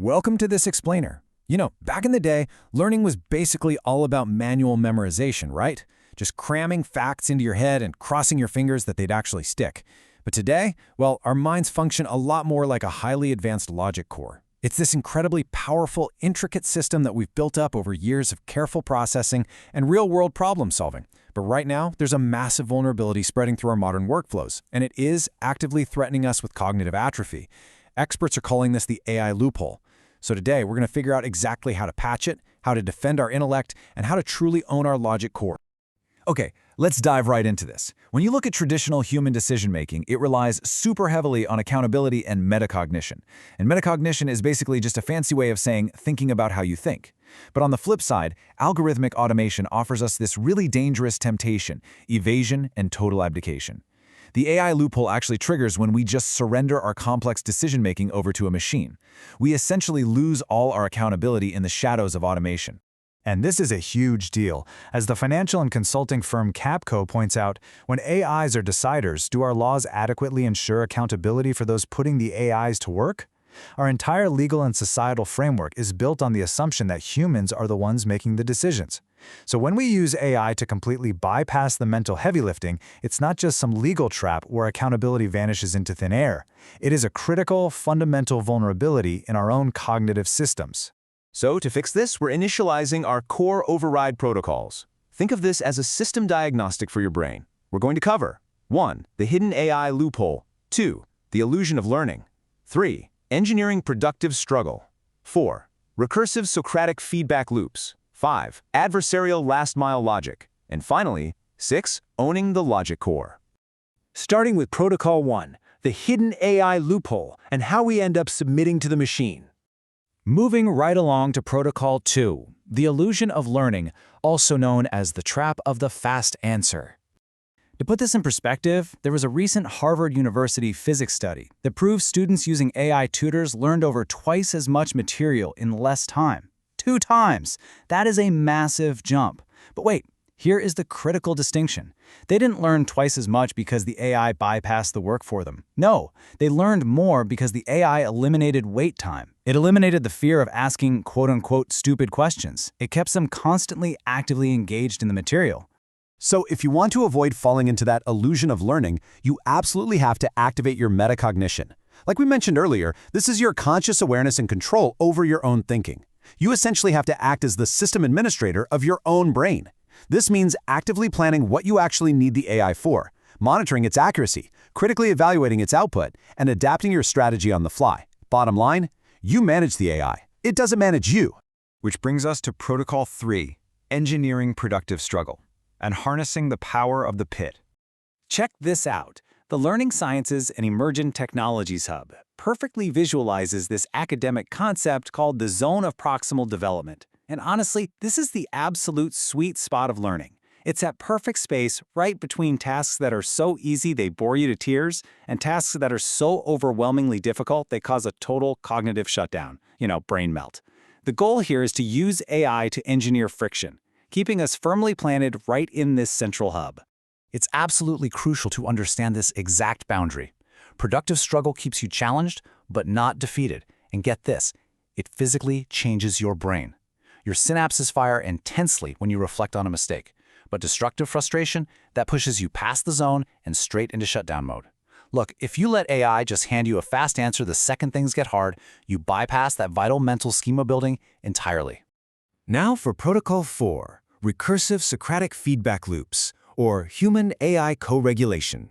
Welcome to this explainer. Back in the day, learning was basically all about manual memorization, right? Just cramming facts into your head and crossing your fingers that they'd actually stick. But today, well, our minds function a lot more like a highly advanced logic core. It's this incredibly powerful, intricate system that we've built up over years of careful processing and real-world problem solving. But right now, there's a massive vulnerability spreading through our modern workflows, and it is actively threatening us with cognitive atrophy. Experts are calling this the AI loophole. So today, we're going to figure out exactly how to patch it, how to defend our intellect, and how to truly own our logic core. Okay, let's dive right into this. When you look at traditional human decision-making, it relies super heavily on accountability and metacognition. And metacognition is basically just a fancy way of saying thinking about how you think. But on the flip side, algorithmic automation offers us this really dangerous temptation: evasion and total abdication. The AI loophole actually triggers when we just surrender our complex decision-making over to a machine. We essentially lose all our accountability in the shadows of automation. And this is a huge deal. As the financial and consulting firm Capco points out, when AIs are deciders, do our laws adequately ensure accountability for those putting the AIs to work? Our entire legal and societal framework is built on the assumption that humans are the ones making the decisions. So when we use AI to completely bypass the mental heavy lifting, it's not just some legal trap where accountability vanishes into thin air. It is a critical, fundamental vulnerability in our own cognitive systems. So to fix this, we're initializing our core override protocols. Think of this as a system diagnostic for your brain. We're going to cover 1. The hidden AI loophole. 2. The illusion of learning. 3. Engineering productive struggle. 4. Recursive Socratic feedback loops. 5. Adversarial last mile logic. And finally, 6. Owning the logic core. Starting with Protocol 1, the hidden AI loophole, and how we end up submitting to the machine. Moving right along to Protocol 2, the illusion of learning, also known as the trap of the fast answer. To put this in perspective, there was a recent Harvard University physics study that proved students using AI tutors learned over twice as much material in less time. 2 times! That is a massive jump. But wait, here is the critical distinction. They didn't learn twice as much because the AI bypassed the work for them. No, they learned more because the AI eliminated wait time. It eliminated the fear of asking quote-unquote stupid questions. It kept them constantly actively engaged in the material. So if you want to avoid falling into that illusion of learning, you absolutely have to activate your metacognition. Like we mentioned earlier, this is your conscious awareness and control over your own thinking. You essentially have to act as the system administrator of your own brain. This means actively planning what you actually need the AI for, monitoring its accuracy, critically evaluating its output, and adapting your strategy on the fly. Bottom line, you manage the AI. It doesn't manage you. Which brings us to Protocol 3, engineering productive struggle, and harnessing the power of the pit. Check this out. The Learning Sciences and Emergent Technologies Hub perfectly visualizes this academic concept called the zone of proximal development. And honestly, this is the absolute sweet spot of learning. It's that perfect space right between tasks that are so easy they bore you to tears and tasks that are so overwhelmingly difficult they cause a total cognitive shutdown, brain melt. The goal here is to use AI to engineer friction, keeping us firmly planted right in this central hub. It's absolutely crucial to understand this exact boundary. Productive struggle keeps you challenged, but not defeated. And get this, it physically changes your brain. Your synapses fire intensely when you reflect on a mistake. But destructive frustration, that pushes you past the zone and straight into shutdown mode. Look, if you let AI just hand you a fast answer the second things get hard, you bypass that vital mental schema building entirely. Now for Protocol 4, Recursive Socratic Feedback Loops, or Human-AI Co-Regulation.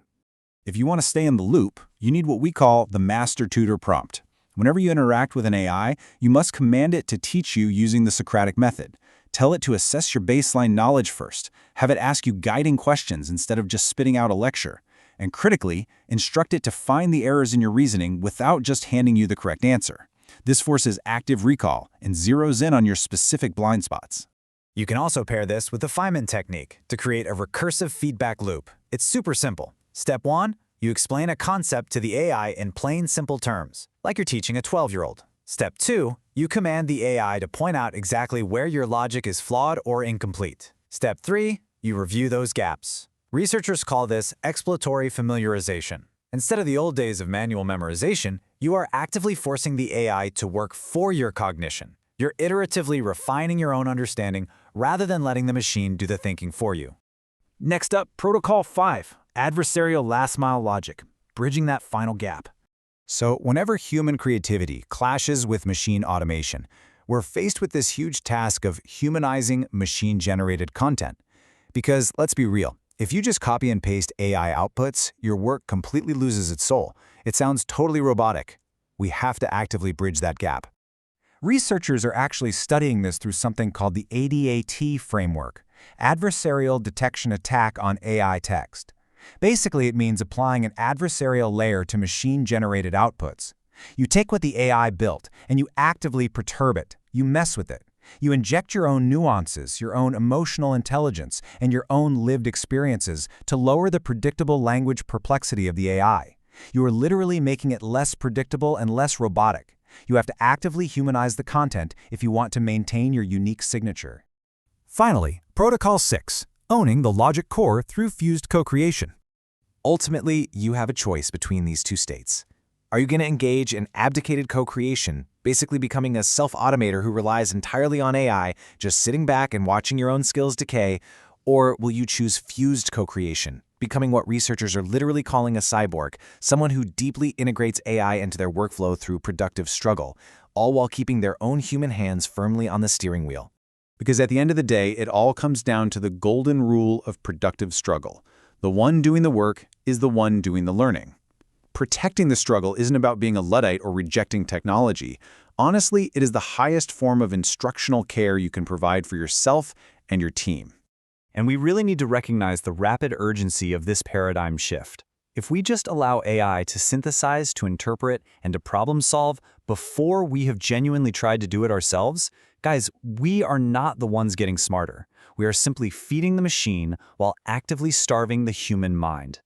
If you want to stay in the loop, you need what we call the master tutor prompt. Whenever you interact with an AI, you must command it to teach you using the Socratic method. Tell it to assess your baseline knowledge first. Have it ask you guiding questions instead of just spitting out a lecture. And critically, instruct it to find the errors in your reasoning without just handing you the correct answer. This forces active recall and zeroes in on your specific blind spots. You can also pair this with the Feynman technique to create a recursive feedback loop. It's super simple. Step 1, you explain a concept to the AI in plain, simple terms, like you're teaching a 12-year-old. Step 2, you command the AI to point out exactly where your logic is flawed or incomplete. Step 3, you review those gaps. Researchers call this exploratory familiarization. Instead of the old days of manual memorization, you are actively forcing the AI to work for your cognition. You're iteratively refining your own understanding rather than letting the machine do the thinking for you. Next up, Protocol 5, Adversarial Last Mile Logic, bridging that final gap. So whenever human creativity clashes with machine automation, we're faced with this huge task of humanizing machine-generated content. Because let's be real, if you just copy and paste AI outputs, your work completely loses its soul. It sounds totally robotic. We have to actively bridge that gap. Researchers are actually studying this through something called the ADAT framework, Adversarial Detection Attack on AI Text. Basically, it means applying an adversarial layer to machine-generated outputs. You take what the AI built, and you actively perturb it. You mess with it. You inject your own nuances, your own emotional intelligence, and your own lived experiences to lower the predictable language perplexity of the AI. You are literally making it less predictable and less robotic. You have to actively humanize the content if you want to maintain your unique signature. Finally, Protocol 6, owning the logic core through fused co-creation. Ultimately, you have a choice between these two states. Are you going to engage in abdicated co-creation, basically becoming a self-automator who relies entirely on AI, just sitting back and watching your own skills decay? Or will you choose fused co-creation, becoming what researchers are literally calling a cyborg, someone who deeply integrates AI into their workflow through productive struggle, all while keeping their own human hands firmly on the steering wheel? Because at the end of the day, it all comes down to the golden rule of productive struggle. The one doing the work is the one doing the learning. Protecting the struggle isn't about being a Luddite or rejecting technology. Honestly, it is the highest form of instructional care you can provide for yourself and your team. And we really need to recognize the rapid urgency of this paradigm shift. If we just allow AI to synthesize, to interpret, and to problem solve before we have genuinely tried to do it ourselves, guys, we are not the ones getting smarter. We are simply feeding the machine while actively starving the human mind.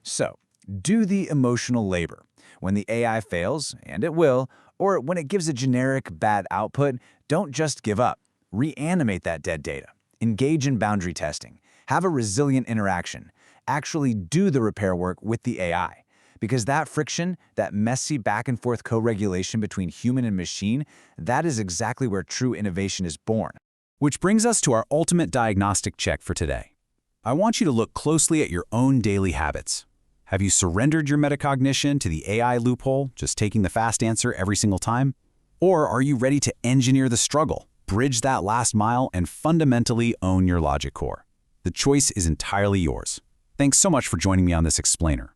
So, do the emotional labor. When the AI fails, and it will, or when it gives a generic bad output, don't just give up. Reanimate that dead data. Engage in boundary testing. Have a resilient interaction. Actually do the repair work with the AI. Because that friction, that messy back and forth co-regulation between human and machine, that is exactly where true innovation is born. Which brings us to our ultimate diagnostic check for today. I want you to look closely at your own daily habits. Have you surrendered your metacognition to the AI loophole, just taking the fast answer every single time? Or are you ready to engineer the struggle, bridge that last mile, and fundamentally own your logic core? The choice is entirely yours. Thanks so much for joining me on this explainer.